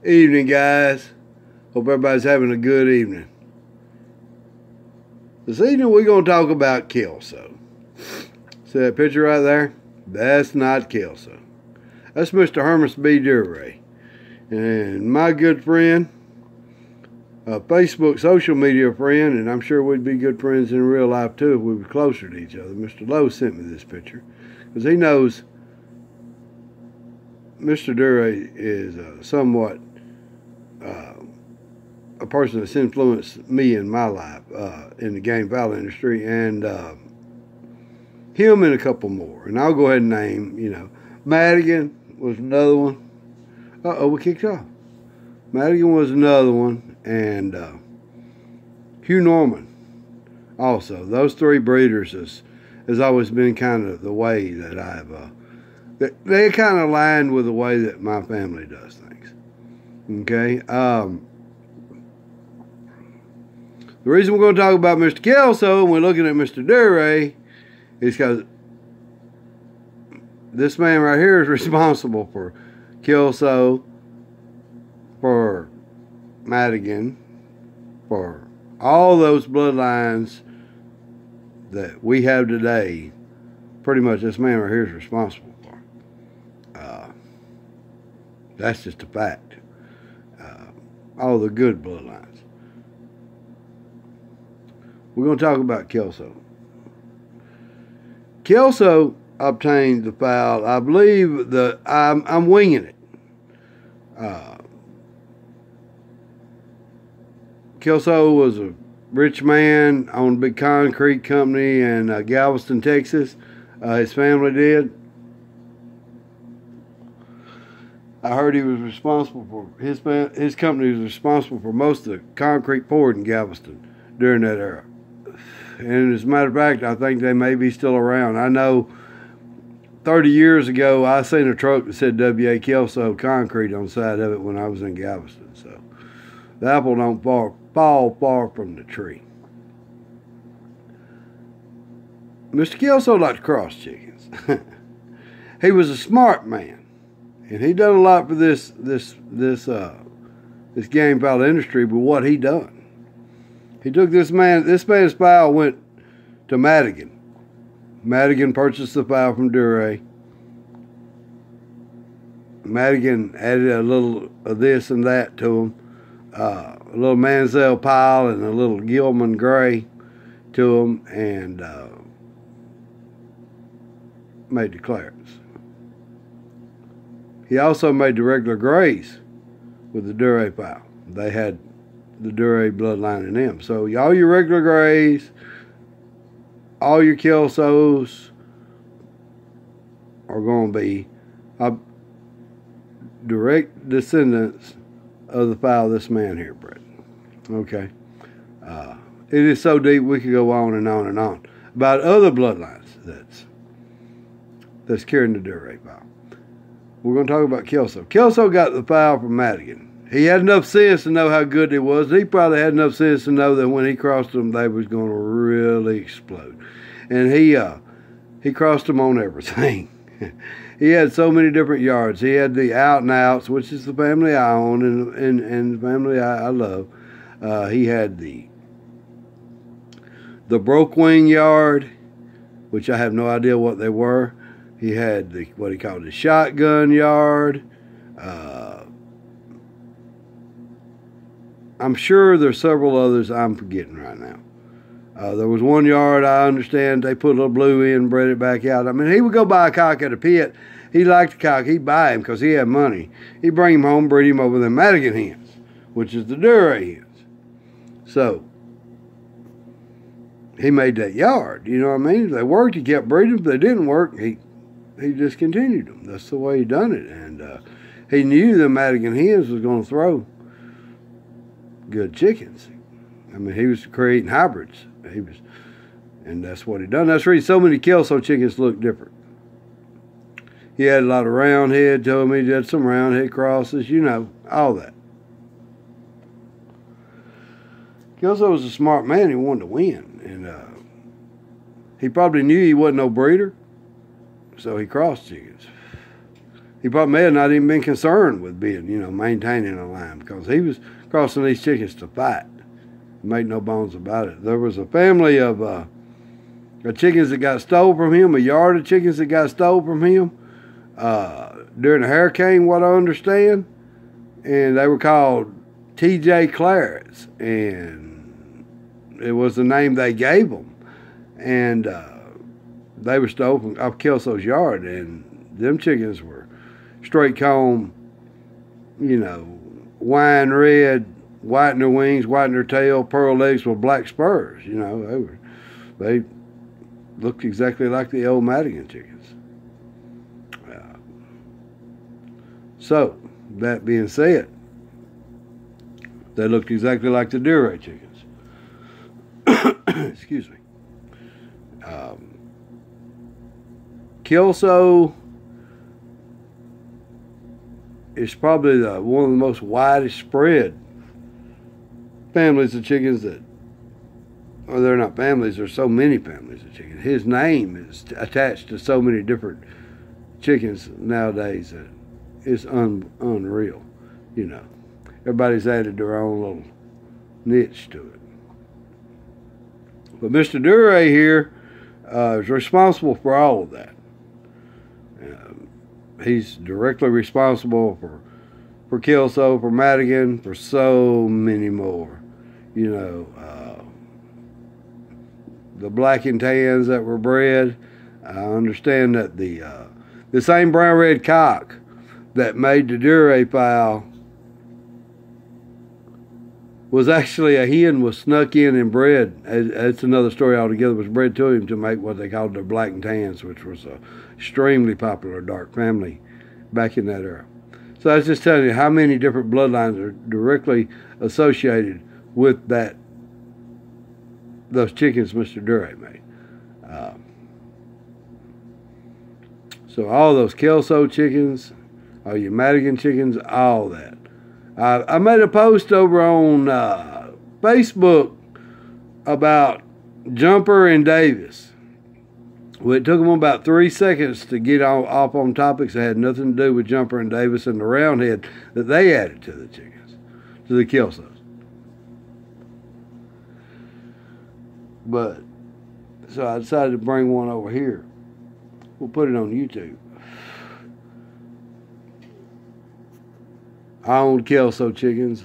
Evening, guys. Hope everybody's having a good evening. This evening we're going to talk about Kelso. See that picture right there? That's not Kelso. That's Mr. Hermes B. Duray. And my good friend, a Facebook social media friend, and I'm sure we'd be good friends in real life too if we were closer to each other. Mr. Lowe sent me this picture because he knows Mr. Duray is somewhat a person that's influenced me in my life in the game foul industry, and him and a couple more. And I'll go ahead and name, Madigan was another one. We kicked off. Madigan was another one, and Hugh Norman also. Those three breeders has always been kind of the way that I've they kind of aligned with the way that my family does things. Okay. The reason we're going to talk about Mr. Kelso and we're looking at Mr. Duray is because this man right here is responsible for Kelso, for Madigan, for all those bloodlines that we have today. Pretty much this man right here is responsible for. That's just a fact. All the good bloodlines. We're going to talk about Kelso. Kelso obtained the foul. I believe I'm winging it. Kelso was a rich man, owned a big concrete company in Galveston, Texas. His family did. I heard he was responsible for his company was responsible for most of the concrete poured in Galveston during that era. And as a matter of fact, I think they may be still around. I know 30 years ago, I seen a truck that said W.A. Kelso Concrete on the side of it when I was in Galveston. So the apple don't fall far from the tree. Mr. Kelso liked to cross chickens. He was a smart man, and he done a lot for this game foul industry. But what he done? He took this man's foul went to Madigan. Madigan purchased the foul from Duray. Madigan added a little of this and that to him. A little Mansell Pile and a little Gilman Gray to him, and made the clarets. He also made the regular grays with the Duray foul. They had the Duray bloodline in them. So all your regular grays, all your Kelsos are going to be direct descendants of the foul this man here bred. Okay. It is so deep we could go on and on and on about other bloodlines that's carrying the Duray foul. We're going to talk about Kelso. Kelso got the foul from Madigan. He had enough sense to know how good it was. He probably had enough sense to know that when he crossed them, they was going to really explode. And he crossed them on everything. He had so many different yards. He had the out and outs, which is the family I own and the family I love. He had the broke wing yard, which I have no idea what they were. He had what he called the shotgun yard. I'm sure there's several others I'm forgetting right now. There was one yard, I understand, they put a little blue in and bred it back out. I mean, he would go buy a cock at a pit. He liked the cock. He'd buy him because he had money. He'd bring him home, breed him over the Madigan hens, which is the Duray hens. So he made that yard. You know what I mean? If they worked, he kept breeding. If they didn't work, he discontinued them. That's the way he done it. And he knew the Madigan hens was going to throw good chickens. I mean, he was creating hybrids. And that's what he done. That's the reason so many Kelso chickens look different. He had a lot of round head to him. He did some round head crosses, all that. Kelso was a smart man. He wanted to win. And he probably knew he wasn't no breeder. So he crossed chickens. he probably may have not even been concerned with being, maintaining a line, because he was crossing these chickens to fight. Make no bones about it. There was a family of chickens that got stole from him, a yard of chickens that got stole from him during a hurricane, what I understand. And they were called T.J. Clarets, and it was the name they gave them. And they were stole from off Kelso's yard, and them chickens were straight comb, wine red, white in their wings, white in their tail, pearl legs with black spurs. They looked exactly like the old Madigan chickens. So, that being said, they looked exactly like the Duray chickens. Excuse me. Kelso is probably one of the most widest spread families of chickens that, or they're not families, there's so many families of chickens. His name is attached to so many different chickens nowadays that it's unreal. Everybody's added their own little niche to it. But Mr. Duray here is responsible for all of that. He's directly responsible for Kelso, for Madigan, for so many more. The black and tans that were bred. I understand that the same brown red cock that made the Duray fowl was actually a hen was snuck in and bred. That's another story altogether. Was bred to him to make what they called their black and tans, which was a extremely popular dark family back in that era. So I was just telling you how many different bloodlines are directly associated with those chickens Mr. Duray made. So all those Kelso chickens, all your Madigan chickens, all that. I made a post over on Facebook about Jumper and Davis. Well, it took them about 3 seconds to get off on topics that had nothing to do with Jumper and Davis and the roundhead that they added to the chickens, to the Kelsos. But, so I decided to bring one over here. We'll put it on YouTube. I own Kelso chickens.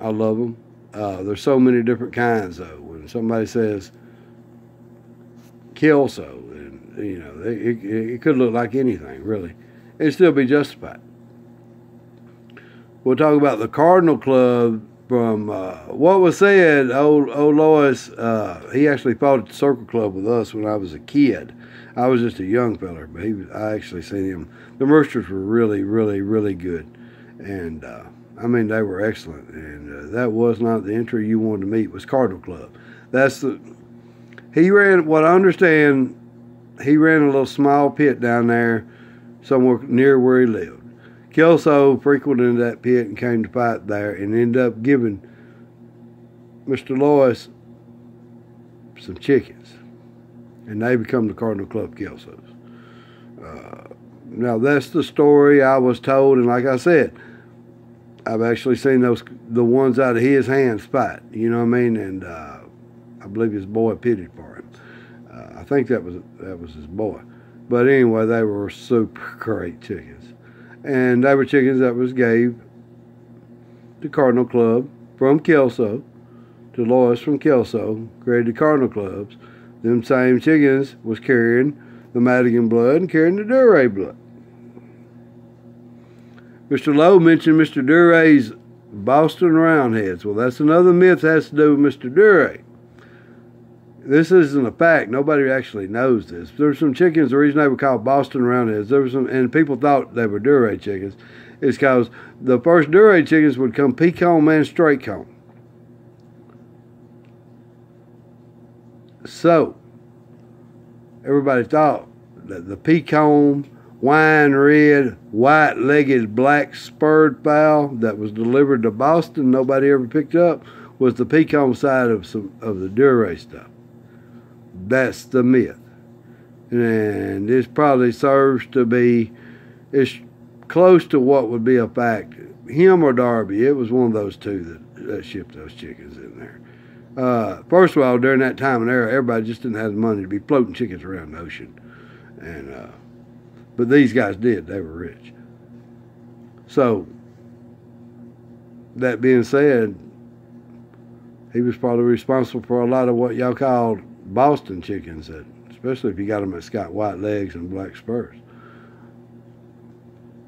I love them. There's so many different kinds, though. When somebody says Kelso, it could look like anything, really. It'd still be justified. We'll talk about the Cardinal Club from what was said. Old Lois, he actually fought at the Circle Club with us when I was a kid. I was just a young feller, but I actually seen him. The roosters were really, really, really good. And, they were excellent. And that was not the entry you wanted to meet, was Cardinal Club. He ran, what I understand, he ran a little small pit down there somewhere near where he lived. Kelso frequented that pit and came to fight there and ended up giving Mr. Lois some chickens. And they become the Cardinal Club Kelsos. Now, that's the story I was told, and like I said, I've actually seen the ones out of his hands fight, you know what I mean? And I believe his boy pitted for him. I think that was his boy. But anyway, they were super great chickens. And they were chickens that was gave to Cardinal Club from Kelso, to Lois from Kelso, created the Cardinal Clubs. Them same chickens was carrying the Madigan blood and carrying the Duray blood. Mr. Lowe mentioned Mr. Duray's Boston Roundheads. Well, that's another myth that has to do with Mr. Duray. This isn't a fact. Nobody actually knows this. There's some chickens, the reason they were called Boston Roundheads, and people thought they were Duray chickens, is because the first Duray chickens would come peacomb and straight comb. So, everybody thought that the peacomb, wine red, white-legged, black spurred fowl that was delivered to Boston, nobody ever picked up, was the peacomb side of the Duray stuff. That's the myth. And this probably serves to be, it's close to what would be a fact. Him or Darby, it was one of those two that shipped those chickens in there. First of all, during that time and era, everybody just didn't have the money to be floating chickens around the ocean. And but these guys did. They were rich. So, that being said, he was probably responsible for a lot of what y'all called Boston chickens, especially if you got them that's got white legs and black spurs.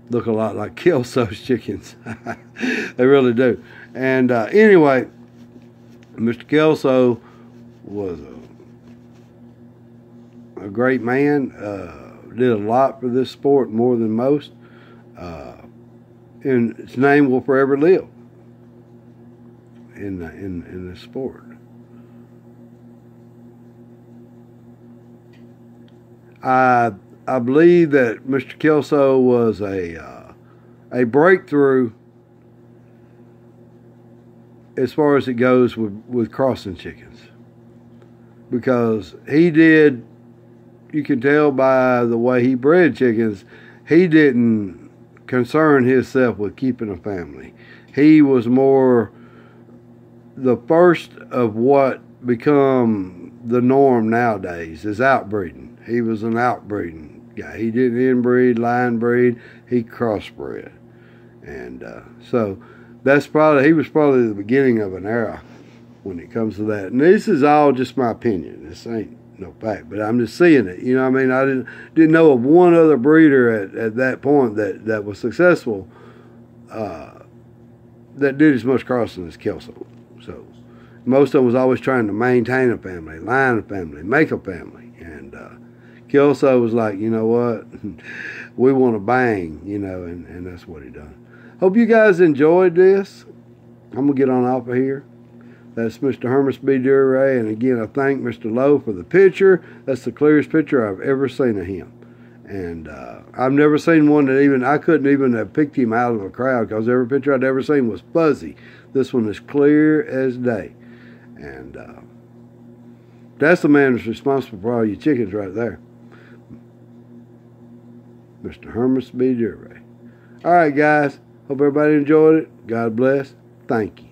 Look a lot like Kelso's chickens. They really do. And anyway, Mr. Kelso was a great man. Did a lot for this sport, more than most. And its name will forever live in this sport. I believe that Mr. Kelso was a breakthrough as far as it goes with crossing chickens, because he did. You can tell by the way he bred chickens, he didn't concern himself with keeping a family. He was more the first of what become the norm nowadays is outbreeding. He was an outbreeding guy. He didn't inbreed, line breed. He crossbred, and so he was probably the beginning of an era when it comes to that. And this is all just my opinion. This ain't no fact, but I'm just seeing it. You know what I mean? I didn't know of one other breeder at that point that was successful that did as much crossing as Kelso. So most of them was always trying to maintain a family, line a family, make a family. And Kelso was like, you know what? We want to bang, you know, and that's what he done. Hope you guys enjoyed this. I'm going to get on off of here. That's Mr. Hermes B. Duray. And again, I thank Mr. Lowe for the picture. That's the clearest picture I've ever seen of him. And I've never seen one that I couldn't even have picked him out of a crowd, because every picture I'd ever seen was fuzzy. This one is clear as day. And that's the man that's responsible for all your chickens right there. Mr. Hermes B. Duray. All right, guys. Hope everybody enjoyed it. God bless. Thank you.